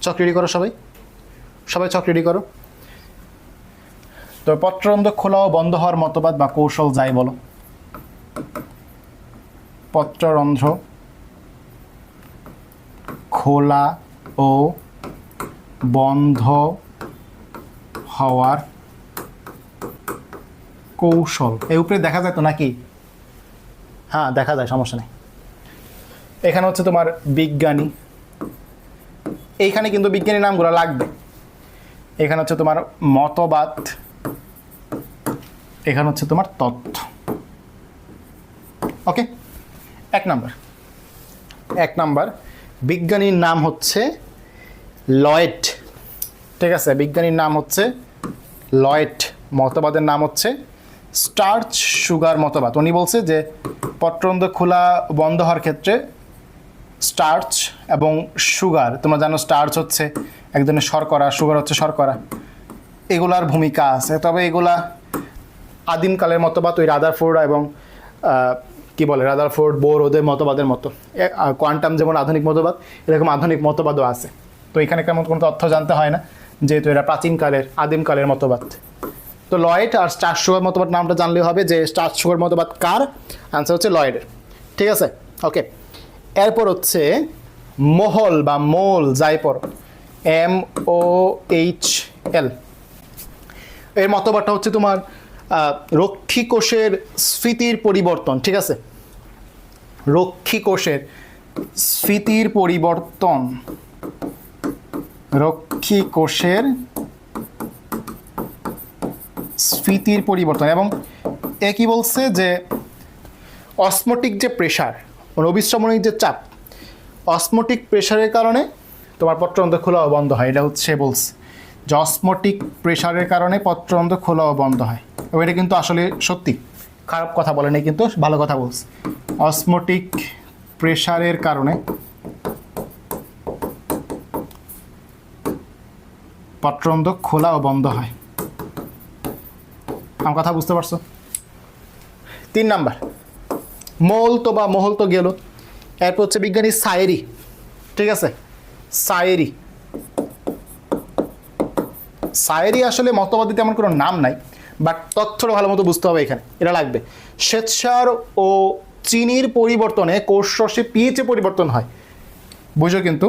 ছক রেডি করো সবাই, সবাই ছক রেডি করো। তো পত্ররন্ধ্র খোলা ও বন্ধ হওয়ার মতবাদ বা কৌশল যাই বলো। পত্ররন্ধ্র খোলা ও বন্ধ হওয়ার কৌশল, এই উপরে দেখা যায় তো নাকি? হ্যাঁ, দেখা যায়, সমস্যা নেই। এখানে হচ্ছে তোমার বিজ্ঞানী, এইখানে কিন্তু বিজ্ঞানী নামগুলো লাগবে। এখানে হচ্ছে তোমার মতবাদ, এখানে হচ্ছে তোমার তথ্য। ওকে, এক নাম্বার বিজ্ঞানীর নাম হচ্ছে লয়েড। ঠিক আছে, বিজ্ঞানীর নাম হচ্ছে লয়েড। মতবাদের নাম হচ্ছে স্টার্চ সুগার মতবাদ। উনি বলছে যে পত্ররন্ধ্র খোলা বন্ধ হওয়ার ক্ষেত্রে স্টার্চ এবং সুগার, তোমরা জানো স্টার্চ হচ্ছে এক ধরনের শর্করা, সুগার হচ্ছে শর্করা, এগুলার ভূমিকা আছে। তবে এগুলা আদিমকালের মতবাদ, ওই রাদারফোর্ড এবং রাদারফোর্ড, বোর, ওদের মতবাদের মতো। কোয়ান্টাম যেমন আধুনিক মতবাদ, এরকম আধুনিক মতবাদও আছে। তো এখানে কেমন কোনো তথ্য জানতে হয় না, যেহেতু এরা প্রাচীনকালের আদিমকালের মতবাদ। তো লয়েড আর স্টার্চ সুগার মতবাদ নামটা জানলে হবে যে স্টার্চ সুগার মতবাদ কার। আনসার হচ্ছে লয়েডের। ঠিক আছে, ওকে। এরপর হচ্ছে মোহল বা মোল, যাই পড়ো, MOHL। এর মতবাদটা হচ্ছে তোমার রক্ষী কোষের স্ফীতির পরিবর্তন। ঠিক আছে, রক্ষী কোষের স্ফীতির পরিবর্তন, রক্ষী কোষের স্ফীতির পরিবর্তন। এবং এ কি বলছে যে অসমোটিক যে প্রেশার, অবিশ্রমণিক যে চাপ, অসমোটিক প্রেশারের কারণে তোমার পত্ররন্ধ্র খোলা ও বন্ধ হয়। এটা হচ্ছে বলছে যে অসমোটিক প্রেশারের কারণে পত্ররন্ধ্র খোলা ও বন্ধ হয়। এবং এটা কিন্তু আসলে সত্যি, খারাপ কথা বলেনি, কিন্তু ভালো কথা বলছে। অসমোটিক প্রেশারের কারণে পত্ররন্ধ্র খোলা ও বন্ধ হয়। আমার কথা বুঝতে পারছো? 3 নাম্বার মোল তো বা মহল তো গেল। এরপর হচ্ছে বিজ্ঞানী সায়েরি। ঠিক আছে, সায়েরি আসলে মতবাদী তেমন কোনো নাম নাই, বাট তথ্যটা ভালো মতো বুঝতে হবে। এখানে এটা লাগবে। শ্বেতসার ও চিনির পরিবর্তনে কোষ রসে পিএইচে পরিবর্তন হয়। বুঝো কিন্তু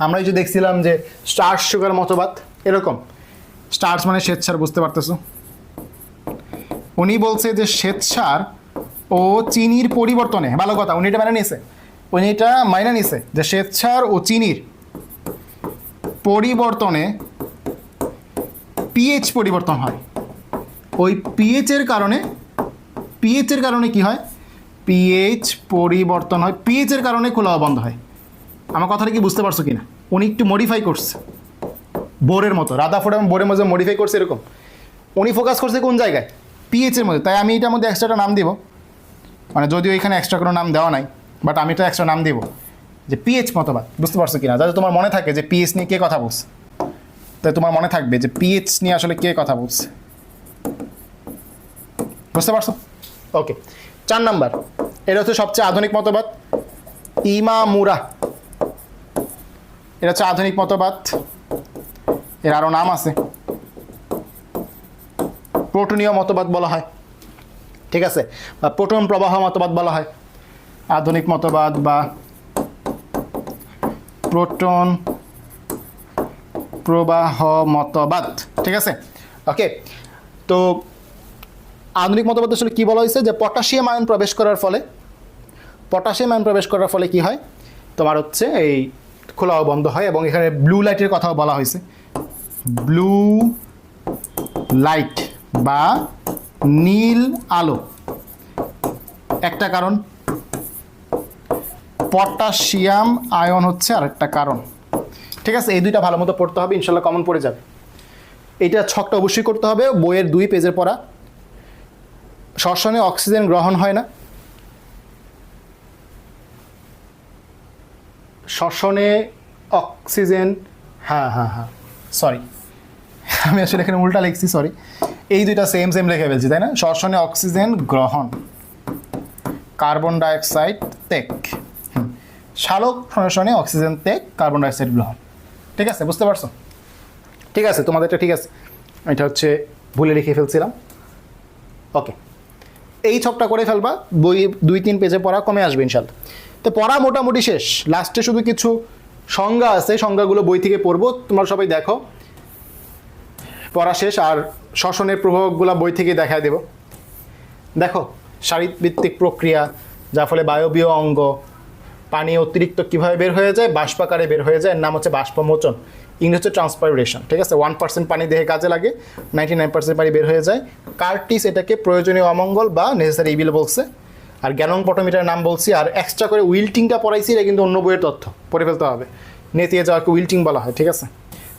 আমরা এই যে দেখছিলাম যে স্টার্চ সুগার মতবাদ, এরকম স্টার্চ মানে শ্বেতসার, বুঝতে পারতেছো? উনি বলছে যে শ্বেতসার ও চিনির পরিবর্তনে, ভালো কথা, উনি এটা মাইনে নিছে যে শ্বেতসার ও চিনির পরিবর্তনে পিএইচ পরিবর্তন হয়। ওই পিএইচের কারণে কি হয়? পিএইচ পরিবর্তন হয়, পিএইচের কারণে খোলা বন্ধ হয়। আমার কথাটা কি বুঝতে পারছো কিনা? উনি একটু মডিফাই করছে, বোরের মতো, রাদারফোর্ড এবং বোরের মধ্যে মডিফাই করছে এরকম। উনি ফোকাস করছে কোন জায়গায়? পিএইচের মধ্যে। তাই আমি এটার মধ্যে এক্সট্রাটা নাম দিব, মানে যদিও এখানে এক্সট্রা কোনো নাম দেওয়া নাই, বাট আমি এটা এক্সট্রা নাম দিব যে পিএইচ মতবাদ। বুঝতে পারছো কিনা? যাতে তোমার মনে থাকে যে পিএইচ নিয়ে কে কথা বলছে, তাই তোমার মনে থাকবে যে পিএইচ নিয়ে আসলে কে কথা বলছে। বুঝতে পারছো? ওকে, 4 নাম্বার, এটা হচ্ছে সবচেয়ে আধুনিক মতবাদ, ইমামুরা। এটা হচ্ছে আধুনিক মতবাদ, এর আরও নাম আছে, প্রোটনীয় মতবাদ বলা হয়, ঠিক আছে, বা প্রোটন প্রবাহ মতবাদ বলা হয়, আধুনিক মতবাদ বা প্রোটন প্রবাহ মতবাদ, ঠিক আছে। ওকে, তো আধুনিক মতবাদ আসলে কী বলা হয়েছে, যে পটাশিয়াম আয়ন প্রবেশ করার ফলে কি হয় তোমার হচ্ছে এই খোলা ও বন্ধ হয়, এবং এখানে ব্লু লাইটের কথাও বলা হয়েছে, ব্লু লাইট বা নীল আলো একটা কারণ, পটাশিয়াম আয়ন হচ্ছে আরেকটা কারণ, ঠিক আছে। এই দুইটা ভালো মতো পড়তে হবে, ইনশাল্লাহ কমন পড়ে যাবে। এইটা ছকটা অবশ্যই করতে হবে, বইয়ের 2 পেজের পড়া। শ্বসনে অক্সিজেন গ্রহণ হয় না, শ্বসনে অক্সিজেন, হ্যাঁ, সরি আমি আসলে এখানে উল্টা লিখছি, সরি, এই দুইটা সেম লিখে ফেলছি, তাই না? শ্বসনে অক্সিজেন গ্রহণ, কার্বন ডাইঅক্সাইড ত্যাগ, সালোক শ্বসনে অক্সিজেন ত্যাগ, কার্বন ডাইঅক্সাইড গ্রহণ, ঠিক আছে, বুঝতে পারছো? ঠিক আছে, তোমাদেরটা ঠিক আছে, এটা হচ্ছে ভুলে লিখে ফেলছিলাম। ওকে, এই ছকটা করে ফেলবা, বই 2-3 পেজে পড়া কমে আসবে ইনশাল্লাহ। তো পড়া মোটামুটি শেষ, লাস্টে শুধু কিছু সংজ্ঞা আছে, সংজ্ঞাগুলো বই থেকে পড়বো, তোমরা সবাই দেখো, পড়া শেষ। আর শ্বসনের প্রভাবগুলো বই থেকে দেখায় দেব। দেখো, শারীরভিত্তিক প্রক্রিয়া, যার ফলে বায়বীয় অঙ্গ, পানি অতিরিক্ত কীভাবে বের হয়ে যায়, বাষ্পাকারে বের হয়ে যায়, এর নাম হচ্ছে বাষ্পমোচন, ইংরেজি হচ্ছে ট্রান্সপাইরেশন, ঠিক আছে। 1% পানি দেহে কাজে লাগে, 99% পানি বের হয়ে যায়। কার্টিস এটাকে প্রয়োজনীয় অমঙ্গল বা নেসেসারি ইভিল বলছে। আর গ্যালন পটোমিটারের নাম বলছি, আর এক্সট্রা করে উইল্টিংটা পড়াইছি, এটা কিন্তু অন্য বইয়ের তথ্য, পড়ে ফেলতে হবে। নেতিয়ে যাওয়াকে উইল্টিং বলা হয়, ঠিক আছে।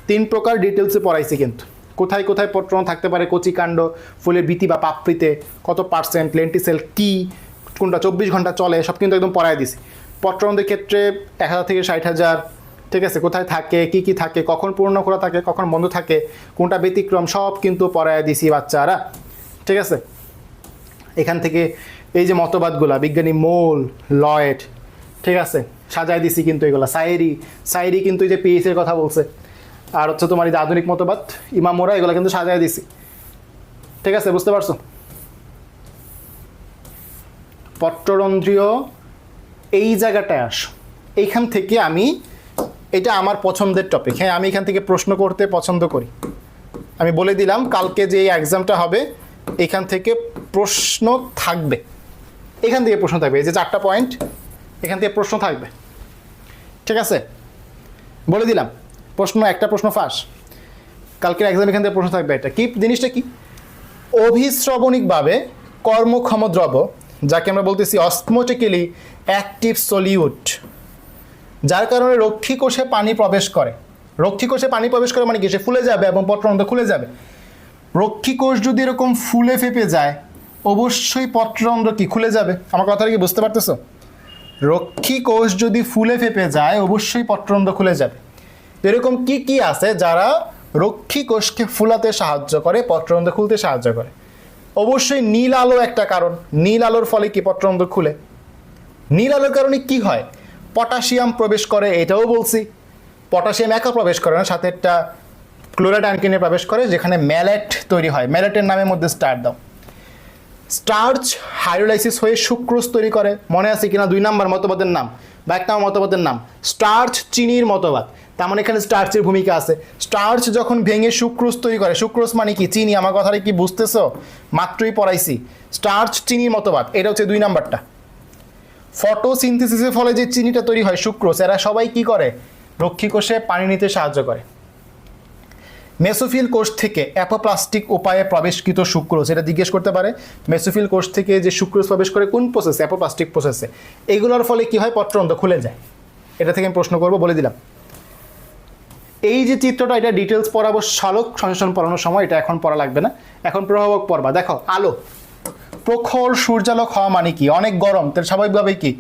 3 প্রকার ডিটেলসে পড়াইছি, কিন্তু কোথায় কোথায় পত্রণ থাকতে পারে, কচিকাণ্ড, ফুলের বীতি বা পাপড়িতে কত পার্সেন্ট, লেন্টিসেল কি, কোনটা 24 ঘন্টা চলে, সব কিন্তু একদম পড়াই দিছি। পত্রণদের ক্ষেত্রে 1000 থেকে 60,000, ঠিক আছে, কোথায় থাকে, কি কি থাকে, কখন পূর্ণ খোলা থাকে, কখন বন্ধ থাকে, কোনটা ব্যতিক্রম, সব কিন্তু পড়ায় দিছি বাচ্চারা, ঠিক আছে। এখান থেকে এই যে মতবাদগুলা, বিজ্ঞানী মোল, লয়েড, ঠিক আছে, সাজায় দিছি কিন্তু এগুলা। সাইরি কিন্তু এই যে পিএইচ এর কথা বলছে, আর হচ্ছে তোমার এই যে আধুনিক মতবাদ, ইমামোরা, এগুলো কিন্তু সাজায় দিছি, ঠিক আছে, বুঝতে পারছো? পত্ররন্ধ্রীয় এই জায়গাটায় আসো, এইখান থেকে এটা আমার পছন্দের টপিক, হ্যাঁ, আমি এখান থেকে প্রশ্ন করতে পছন্দ করি। আমি বলে দিলাম, কালকে যে এক্সামটা হবে এখান থেকে প্রশ্ন থাকবে, এখান থেকে প্রশ্ন থাকবে, এই যে 4টা পয়েন্ট, এখান থেকে প্রশ্ন থাকবে, ঠিক আছে, বলে দিলাম। একটা প্রশ্ন ফাঁস, কালকের এক্সাম এখান থেকে প্রশ্ন থাকবে। এটা কি জিনিসটা, কি অভিস্রবণিকভাবে কর্মক্ষম দ্রব্য, যাকে আমরা বলতেছি অসমোটিক্যালি অ্যাক্টিভ সলিউট, যার কারণে রক্ষী কোষে পানি প্রবেশ করে। রক্ষী কোষে পানি প্রবেশ করে মানে কি, সে ফুলে যাবে এবং পত্ররন্ধ্র খুলে যাবে। রক্ষী কোষ যদি এরকম ফুলে ফেপে যায়, অবশ্যই পত্ররন্ধ্র কি খুলে যাবে। আমার কথাটা কি বুঝতে পারতেছো? রক্ষী কোষ যদি ফুলে ফেপে যায়, অবশ্যই পত্ররন্ধ্র খুলে যাবে। তো এরকম কি কি আছে যারা রক্ষী কোষকে ফুলাতে সাহায্য করে, পত্ররন্ধ্র খুলতে সাহায্য করে? অবশ্যই নীল আলো একটা কারণ, নীল আলোর ফলে কি পত্ররন্ধ্র খুলে। নীল আলোর কারণে কি হয়, পটাশিয়াম প্রবেশ করে, এটাও বলছি। পটাশিয়াম একা প্রবেশ করে না, সাথে একটা ক্লোরাইড আয়ন কিনে প্রবেশ করে, যেখানে ম্যালেট তৈরি হয়। ম্যালেটের নামের মধ্যে স্টার দাও। স্টার্চ হাইড্রোলাইসিস হয়ে সুক্রোজ তৈরি করে, মনে আছে কিনা 2 নাম্বার মতবাদের নাম বা 1 নাম্বার মতবাদের নাম, স্টার্চ চিনির মতবাদ। তার মানে এখানে স্টার্চের ভূমিকা আছে। স্টার্চ যখন ভেঙে সুক্রোজ তৈরি করে, সুক্রোজ মানে কি, চিনি। আমার কথাটা কি বুঝতেছো? মাত্রই পড়াইছি। স্টার্চ চিনির মতবাদ, এটা হচ্ছে 2 নাম্বারটা। ফটোসিনথেসিসের ফলে যে চিনিটা তৈরি হয়, সুক্রোজ, এরা সবাই কি করে, রক্ষী কোষে পানি নিতে সাহায্য করে। মেসোফিল কোষ থেকে অ্যাপোপ্লাস্টিক উপায়ে প্রবেশকৃত সুক্রোজ, এটা জিজ্ঞেস করতে পারে। মেসোফিল কোষ থেকে যে সুক্রোজ প্রবেশ করে কোন প্রসেসে, অ্যাপোপ্লাস্টিক প্রসেসে। এগুলোর ফলে কি হয়, পত্ররন্ধ্র খুলে যায়। এটা থেকে আমি প্রশ্ন করবো, বলে দিলাম। এই যে চিত্রটা, এটা ডিটেলস পড়াবো সালোক সংশ্লেষণ পড়ানোর সময়, এটা এখন পড়া লাগবে না, এখন প্রভাবক পড়বা। দেখো, আলো, প্রখর সূর্যালোক হওয়া মানে কি, অনেক গরম, তাহলে স্বাভাবিকভাবেই কি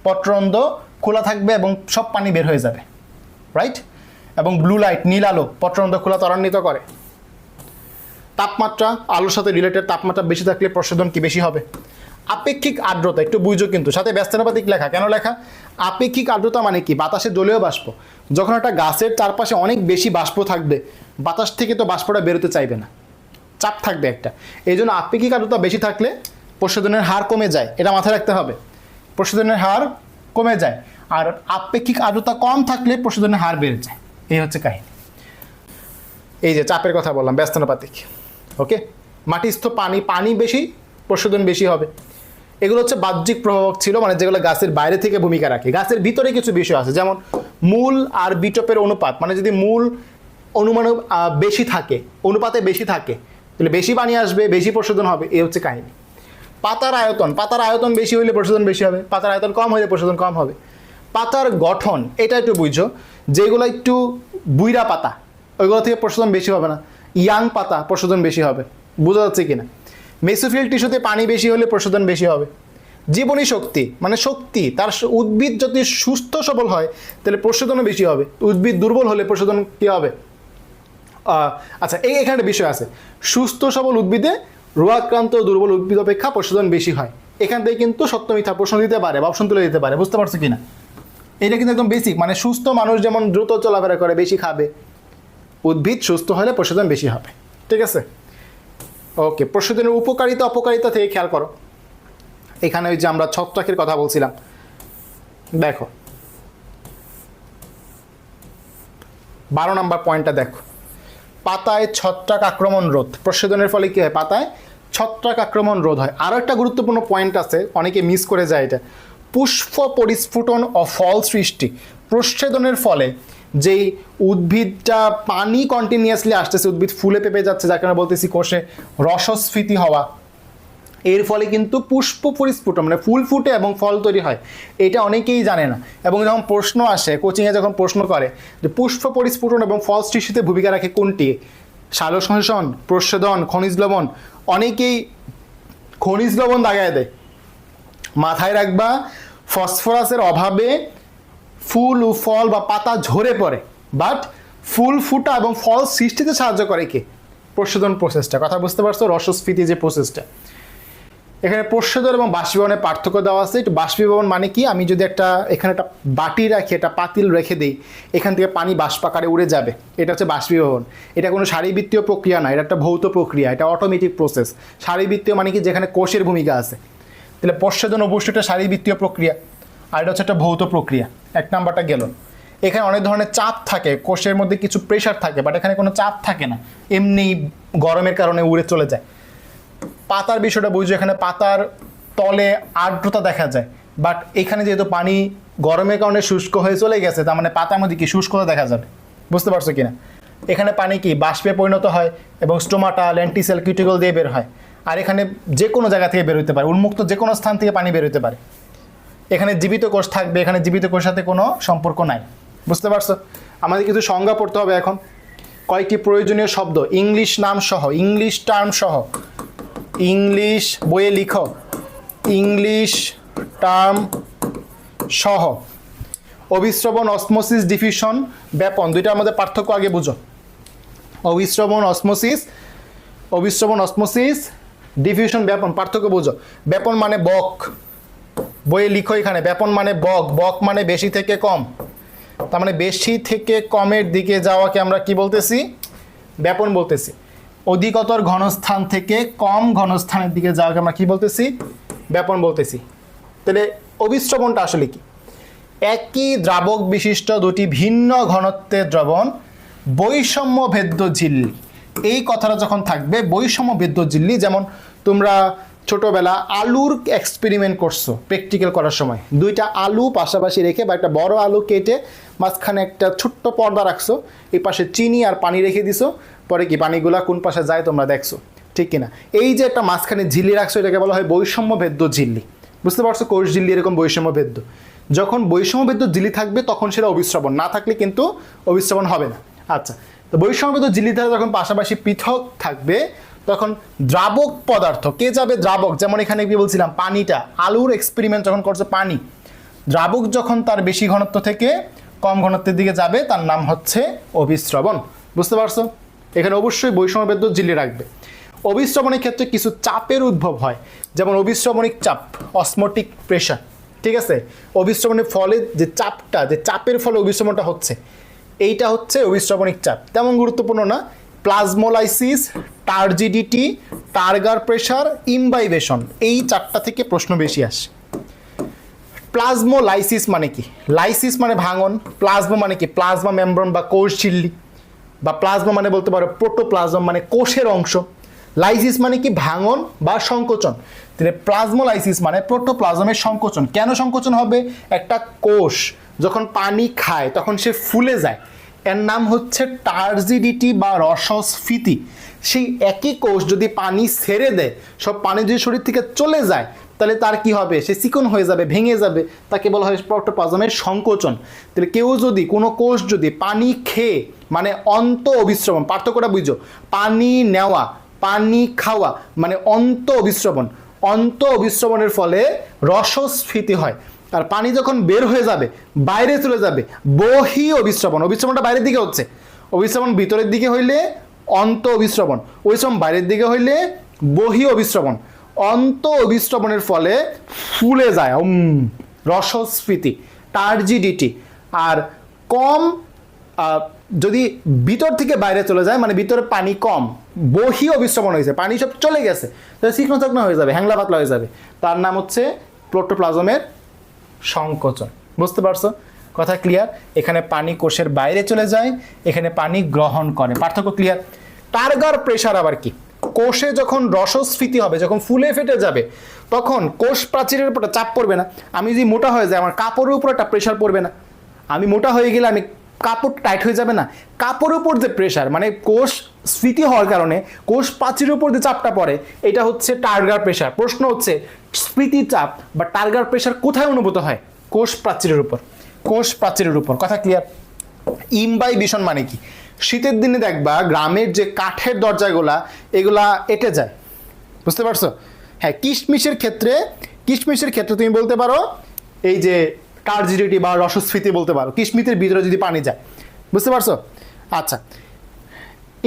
পত্ররন্ধ্র খোলা থাকবে এবং সব পানি বের হয়ে যাবে, রাইট। এবং ব্লু লাইট, নীল আলো, পত্ররন্ধ্র খোলা ত্বরান্বিত করে। তাপমাত্রা, আলোর সাথে রিলেটেড তাপমাত্রা বেশি থাকলে প্রশোধন কি বেশি হবে। আপেক্ষিক আর্দ্রতা একটু বুঝো, কিন্তু সাথে ব্যস্তানুপাতিক লেখা কেন লেখা। আপেক্ষিক আর্দ্রতা মানে কি, বাতাসে জলীয় বাষ্প, যখন একটা গাছের চারপাশে অনেক বেশি বাষ্প থাকবে বাতাস থেকে তো বাষ্পটা বেরোতে চাইবে না, চাপ থাকবে একটা, এই জন্য আপেক্ষিক আর্দ্রতা বেশি থাকলে প্রশোধনের হার কমে যায়, এটা মাথায় রাখতে হবে। প্রশোধনের হার কমে যায়, আর আপেক্ষিক আর্দ্রতা কম থাকলে প্রশোধনের হার বেড়ে যায়। এই হচ্ছে কাহিনী। এই যে চাপের কথা বললাম, ব্যস্তানুপাতিক। ওকে, মাটিস্থ পানি বেশি, প্রশোধন বেশি হবে। এগুলো হচ্ছে বাহ্যিক প্রভাবক ছিল, মানে যেগুলো গাছের বাইরে থেকে ভূমিকা রাখে। গাছের ভিতরে কিছু বিষয় আছে, যেমন মূল আর বিটপের অনুপাত, মানে যদি মূল বেশি থাকে, অনুপাতে বেশি থাকে, তাহলে বেশি পানি আসবে, বেশি প্রশোধন হবে। এই হচ্ছে কাহিনী। পাতার আয়তন বেশি হইলে প্রশোধন বেশি হবে, পাতার আয়তন কম হইলে প্রশোধন কম হবে। পাতার গঠন এটা একটু বুঝো, যেগুলো একটু বুইরা পাতা ওইগুলো থেকে প্রশোধন বেশি হবে না, ইয়াং পাতা প্রশোধন বেশি হবে। বোঝা যাচ্ছে কিনা। মেসোফিল টিস্যুতে পানি বেশি হলে প্রশোধন বেশি হবে। জীবনী শক্তি মানে শক্তি, তার উদ্ভিদ যদি সুস্থ সবল হয় তাহলে প্রশোধনও বেশি হবে, উদ্ভিদ দুর্বল হলে প্রশোধন কী হবে। আচ্ছা, এখানে একটা বিষয় আছে, সুস্থ সবল উদ্ভিদে রোগাক্রান্ত দুর্বল উদ্ভিদ অপেক্ষা প্রশোধন বেশি হয়। এখান থেকে কিন্তু সত্য মিথ্যা প্রশ্ন দিতে পারে বা অপশন তুলে দিতে পারে, বুঝতে পারছো কিনা। এটা কিন্তু একদম বেসিক, মানে সুস্থ মানুষ যেমন দ্রুত চলাফেরা করে, বেশি খাবে, উদ্ভিদ সুস্থ হলে প্রশোধন বেশি হবে। ঠিক আছে, ওকে। প্রশোধনের উপকারিতা অপকারিতা থেকে খেয়াল করো। এখানে ওই যে আমরা ছত্রাকের কথা বলছিলাম, দেখো 12 নম্বর পয়েন্টটা দেখো, পাতায় ছত্রাক আক্রমণ রোধ। প্রশোধনের ফলে কি হয়, পাতায় ছত্রাক আক্রমণ রোধ হয়। আরও একটা গুরুত্বপূর্ণ পয়েন্ট আছে, অনেকে মিস করে যায় এটা, পুষ্প পরিস্ফুটন ও ফল সৃষ্টি। প্রচ্ছেদনের ফলে যেই উদ্ভিদটা পানি কন্টিনিউয়াসলি আসতেছে, উদ্ভিদ ফুলে পেপে যাচ্ছে, যাকে আমরা বলতেছি কোষে রসস্ফীতি হওয়া, এর ফলে কিন্তু পুষ্প পরিস্ফুটন মানে ফুল ফুটে এবং ফল তৈরি হয়। এটা অনেকেই জানে না, এবং যখন প্রশ্ন আসে কোচিংয়ে, যখন প্রশ্ন করে যে পুষ্প পরিস্ফুটন এবং ফল সৃষ্টিতে ভূমিকা রাখে কোনটি, সালোকসংশ্লেষণ, প্রচ্ছেদন, খনিজ লবণ, অনেকেই খনিজ লবণ দাগায় দেয়। মাথায় রাখবা, ফসফরাসের অভাবে ফুল ও ফল বা পাতা ঝরে পড়ে, বাট ফুল ফুটা এবং ফল সৃষ্টিতে সাহায্য করে কে, প্রশোধন প্রসেসটা। কথা বুঝতে পারছো, রসস্ফীতি যে প্রসেসটা। এখানে প্রশোধন এবং বাষ্পীভবনের পার্থক্য দেওয়া আছে। একটু বাষ্পীভবন মানে কি, আমি যদি এখানে একটা বাটি রাখি, একটা পাতিল রেখে দিই, এখান থেকে পানি বাষ্প আকারে উড়ে যাবে, এটা হচ্ছে বাষ্পীভবন। এটা কোনো শারীরবৃত্তীয় প্রক্রিয়া না, এটা একটা ভৌত প্রক্রিয়া, এটা অটোমেটিক প্রসেস। শারীরবৃত্তীয় মানে কি, যেখানে কোষের ভূমিকা আছে। তাহলে প্রশোধন অবশ্যই একটা শারীরবৃত্তীয় প্রক্রিয়া, আর এটা হচ্ছে একটা ভৌত প্রক্রিয়া। এক নাম্বারটা গেল। এখানে অনেক ধরনের চাপ থাকে, কোষের মধ্যে কিছু প্রেশার থাকে, বাট এখানে কোনো চাপ থাকে না, এমনি গরমের কারণে উড়ে চলে যায়। পাতার বিষয়টা বুঝছো, এখানে পাতার তলে আর্দ্রতা দেখা যায়, বাট এখানে যেহেতু পানি গরমের কারণে শুষ্ক হয়ে চলে গেছে, তার মানে পাতার মধ্যে কি শুষ্কতা দেখা যাবে, বুঝতে পারছো কিনা। এখানে পানি কি বাষ্পে পরিণত হয় এবং স্টোমাটা, ল্যান্টিসেল, কিউটিকল দিয়ে বের হয়। আর এখানে যে কোনো জায়গা থেকে বের হতে পারে, উন্মুক্ত যে কোনো স্থান থেকে পানি বের হতে পারে। এখানে জীবিত কোষ থাকবে, এখানে জীবিত কোষের সাথে কোনো সম্পর্ক নাই, বুঝতে পারছো। আমাদের কিছু সংজ্ঞা পড়তে হবে এখন, কয়েকটি প্রয়োজনীয় শব্দ ইংলিশ নাম সহ, ইংলিশ টার্ম সহ, ইংলিশ বইয়ে লিখো, ইংলিশ টার্ম সহ। অভিস্রবণ, অসমোসিস, ডিফিউশন, ব্যাপন, দুইটার মধ্যে পার্থক্য আগে বুঝো। অভিস্রবণ, অসমোসিস, ডিফিউশন, ব্যাপন, পার্থক্য বুঝো। ব্যাপন মানে বক, বইয়ে লিখো এখানে, ব্যাপন মানে বক, বক মানে বেশি থেকে কম, তার মানে বেশি থেকে কমের দিকে যাওয়াকে আমরা কি বলতেছি, ব্যাপন বলতেছি। অধিকতর ঘনস্থান থেকে কম ঘনস্থানের দিকে যাওয়াকে আমরা কি বলতেছি, ব্যাপন বলতেছি। তাহলে অভিস্রবণটা আসলে কি, একই দ্রাবক বিশিষ্ট দুটি ভিন্ন ঘনত্বের দ্রবণ বৈষম্য ভেদ্য ঝিল্লি। এই কথাটা যখন থাকবে, বৈষম্য ভেদ্য ঝিল্লি, যেমন তোমরা ছোটবেলা আলুর এক্সপেরিমেন্ট করছো প্র্যাকটিক্যাল করার সময়, দুইটা আলু পাশাপাশি রেখে বা একটা বড় আলু কেটে মাঝখানে একটা ছোট্ট পর্দা রাখছো, এই পাশে চিনি আর পানি রেখে দিছো, পরে কি পানিগুলা কোন পাশে যায় তোমরা দেখছো, ঠিক কিনা। এই যে একটা মাঝখানে ঝিল্লি রাখছো, এটাকে বলা হয় বৈষম্য ভেদ্য ঝিল্লি, বুঝতে পারছো। কোষ ঝিল্লি এরকম বৈষম্য ভেদ্য, যখন বৈষম্য ভেদ্য ঝিল্লি থাকবে তখন সেটা অভিস্রবণ, না থাকলে কিন্তু অভিস্রবণ হবে না। আচ্ছা, তো বৈষম্য ভেদ্য ঝিল্লি দ্বারা যখন পাশাপাশি পৃথক থাকবে তখন দ্রাবক পদার্থ কে যাবে, দ্রাবক, যেমন এখানে কি বলছিলাম, পানিটা, আলুর এক্সপেরিমেন্ট যখন করছে পানি, দ্রাবক যখন তার বেশি ঘনত্ব থেকে কম ঘনত্বের দিকে যাবে তার নাম হচ্ছে অভিস্রবণ, বুঝতে পারছো। এখানে অবশ্যই বৈষম্যবেদ্য ঝিল্লি রাখবে। অভিস্রবণের ক্ষেত্রে কিছু চাপের উদ্ভব হয়, যেমন অভিস্রবণিক চাপ, অসমোটিক প্রেশার, ঠিক আছে। অভিস্রবণের ফলে যে চাপটা, যে চাপের ফলে অভিস্রবণটা হচ্ছে, এইটা হচ্ছে অভিস্রবণিক চাপ। তেমন গুরুত্বপূর্ণ না। প্লাজমোলাইসিস, টার্জিডিটি, টার্গার প্রেশার, ইমবাইবেশন, এই চারটা থেকে প্রশ্ন বেশি আসে। প্লাজমোলাইসিস মানে কি? লাইসিস মানে ভাঙন, প্লাজমা মানে কি? প্লাজমা মেমব্রেন বা কোষ ঝিল্লি, বা প্লাজমা মানে বলতে পারো প্রোটোপ্লাজম মানে কোষের অংশ। লাইসিস মানে কি? ভাঙন বা সংকোচন। তাহলে প্লাজমোলাইসিস মানে প্রোটোপ্লাজমের সংকোচন। কেন সংকোচন হবে? একটা কোষ যখন পানি খায় তখন সে ফুলে যায়, এর নাম হচ্ছে টার্জিডিটি বা রসস্ফীতি। সেই একই কোষ যদি পানি ছেড়ে দেয়, সব পানি যদি শরীর থেকে চলে যায়, তাহলে তার কি হবে? সে চিকন হয়ে যাবে, ভেঙে যাবে, তাকে বলা হয় প্রোটোপ্লাজমের সংকোচন। তাহলে কেউ যদি, কোনো কোষ যদি পানি খেয়ে, মানে অন্ত অভিস্রবণ, পার্থক্যটা বুঝো, পানি নেওয়া, পানি খাওয়া মানে অন্ত অভিস্রবণ। অন্ত অভিস্রবণের ফলে রসস্ফীতি হয়। আর পানি যখন বের হয়ে যাবে, বাইরে চলে যাবে, বহি অভিস্রবণ। অভিস্রবণটা বাইরের দিকে হচ্ছে, অভিস্রবণ ভিতরের দিকে হইলে অন্ত অভিস্রবণ, অভিস্রবণ বাইরের দিকে হইলে বহি অভিস্রবণ। অন্ত অভিস্রবণের ফলে ফুলে যায়, রসস্ফীতি, টার্জিডিটি। আর কম যদি ভিতর থেকে বাইরে চলে যায়, মানে ভিতরে পানি কম, বহি অভিস্রবণ হয়েছে, পানি সব চলে গেছে, তাহলে চিকনো চাকনো হয়ে যাবে, হ্যাংলা পাতলা হয়ে যাবে, তার নাম হচ্ছে প্রোটোপ্লাজমের সংকোচন। বুঝতে পারছো? কথা ক্লিয়ার? এখানে পানি কোষের বাইরে চলে যায়, এখানে পানি গ্রহণ করে। পার্থক্য ক্লিয়ার? টার্গার প্রেশার আবার কি? কোষে যখন রসস্ফীতি হবে, যখন ফুলে ফেটে যাবে, তখন কোষ প্রাচীরের উপর চাপ পড়বে না। আমি যদি মোটা হয়ে যাই, আমার কাপড়ের উপর একটা প্রেশার পড়বে না। আমি মোটা হয়ে গেলে আমি কাপড় টাইট হয়ে যাবে না? কাপড়ের উপর যে প্রেশার, মানে কোষ স্ফীতি হওয়ার কারণে কোষ প্রাচীরের উপর যে চাপটা পড়ে, এটা হচ্ছে টার্গার প্রেশার। প্রশ্ন হচ্ছে স্ফীতি চাপ বা টার্গার প্রেশার কোথায় অনুভূত হয়? কোষ প্রাচীরের উপর, কোষ প্রাচীরের উপর। কথা ক্লিয়ার? ইমবাইবেশন মানে কি? শীতের দিনে দেখবা গ্রামের যে কাঠের দরজাগুলা, এগুলা এঁটে যায়। বুঝতে পারছো? হ্যাঁ, কিশমিশের ক্ষেত্রে তুমি বলতে পারো এই যে টার্জিডিটি বা রসস্ফীতি বলতে পারো, কিশমিশের ভিতরে যদি পানি যায়। বুঝতে পারছো? আচ্ছা,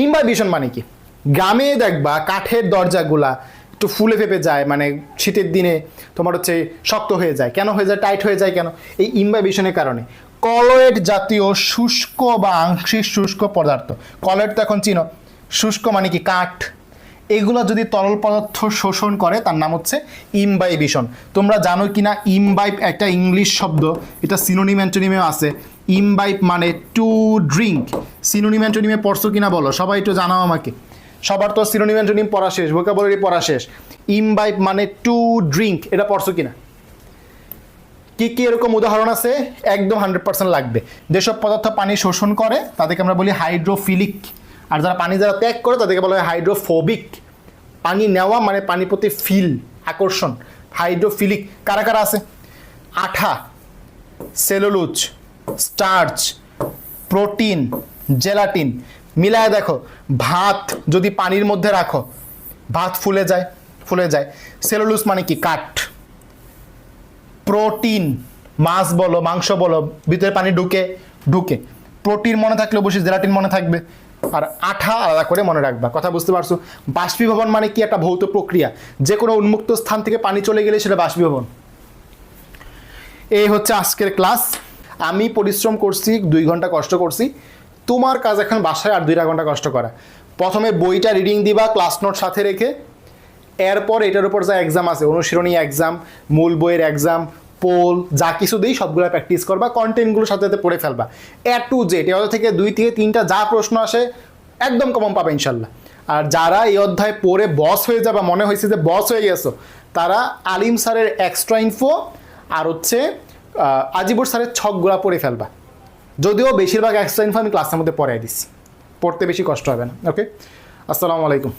ইমবাইবেশন মানে কি? গ্রামে দেখবা কাঠের দরজাগুলা একটু ফুলে ফেপে যায়, মানে শীতের দিনে তোমার হচ্ছে শক্ত হয়ে যায়। কেন হয়ে যায়? টাইট হয়ে যায় কেন? এই ইমবাইবেশনের কারণে। কলয়েড জাতীয় শুষ্ক বা আংশিক শুষ্ক পদার্থ, কলয়েড তো এখন চিনো, শুষ্ক মানে কি? কাঠ। এগুলো যদি তরল পদার্থ শোষণ করে, তার নাম হচ্ছে ইমবাইবেশন। তোমরা জানো কিনা ইমবাইব একটা ইংলিশ শব্দ, এটা সিনোনিম অ্যান্টোনিমেও আছে। ইমবাইব মানে টু ড্রিঙ্ক। সিনোনিম অ্যান্টোনিমে পড়ছো কিনা বলো, সবাই একটু জানাও আমাকে। সবার তো সিনোনিম অ্যান্টোনিম পড়া শেষ, ভোকাবুলারি পড়া শেষ। ইমবাইব মানে টু ড্রিঙ্ক, এটা পড়ছো কিনা? কি কি এরকম উদাহরণ আছে? একদম 100% লাগবে। যেসব পদার্থ পানি শোষণ করে তাদেরকে আমরা বলি হাইড্রোফিলিক, আর যারা পানি ত্যাগ করে তাদেরকে বলা হয় হাইড্রোফোবিক। পানি নেওয়া মানে পানির প্রতি ফিল, আকর্ষণ, হাইড্রোফিলিক। কারা কারা আছে? আঠা, সেলুলোজ, স্টার্চ, প্রোটিন, জেলাটিন। মিলায় দেখো, ভাত যদি পানির মধ্যে রাখো, ভাত ফুলে যায়। সেলুলোজ মানে কি? কাঠ। প্রোটিন, মাছ বলো, মাংস বলো, ভিতরে পানি ঢুকে। প্রোটিন মনে থাকলে অবশ্যই জেলাটিন মনে থাকবে। আর আঠা আলাদা করে মনে রাখবা। কথা বুঝতে পারছো? বাষ্পীভবন মানে কি? একটা ভৌত প্রক্রিয়া, যে কোনো উন্মুক্ত স্থান থেকে পানি চলে গেলে সেটা বাষ্পীভবন। এই হচ্ছে আজকের ক্লাস। আমি পরিশ্রম করছি, 2 ঘন্টা কষ্ট করছি। তোমার কাজ এখন বাসায় আর 2 ঘন্টা কষ্ট করা। প্রথমে বইটা রিডিং দিবা ক্লাস নোট সাথে রেখে, এরপর এটার উপর যা এক্সাম আছে, অনুশীলনী এক্সাম, মূল বইয়ের এক্সাম, পোল, যা কিছু দিই সবগুলো প্র্যাকটিস করবা, কন্টেন্টগুলোর সাথে সাথে পড়ে ফেলবা। A to Z এর থেকে 2 থেকে 3টা যা প্রশ্ন আসে একদম কমন পাবে ইনশাল্লাহ। আর যারা এই অধ্যায় পড়ে বস হয়ে যাবে, মনে হয়েছে যে বস হয়ে গেছো, তারা আলিম স্যারের এক্সট্রা ইনফো আর হচ্ছে আজিবুর স্যারের ছকগুলা পড়ে ফেলবা। যদিও বেশিরভাগ এক্সট্রা ইনফো আমি ক্লাসের মধ্যে পড়াই দিচ্ছি, পড়তে বেশি কষ্ট হবে না। ওকে, আসসালামু আলাইকুম।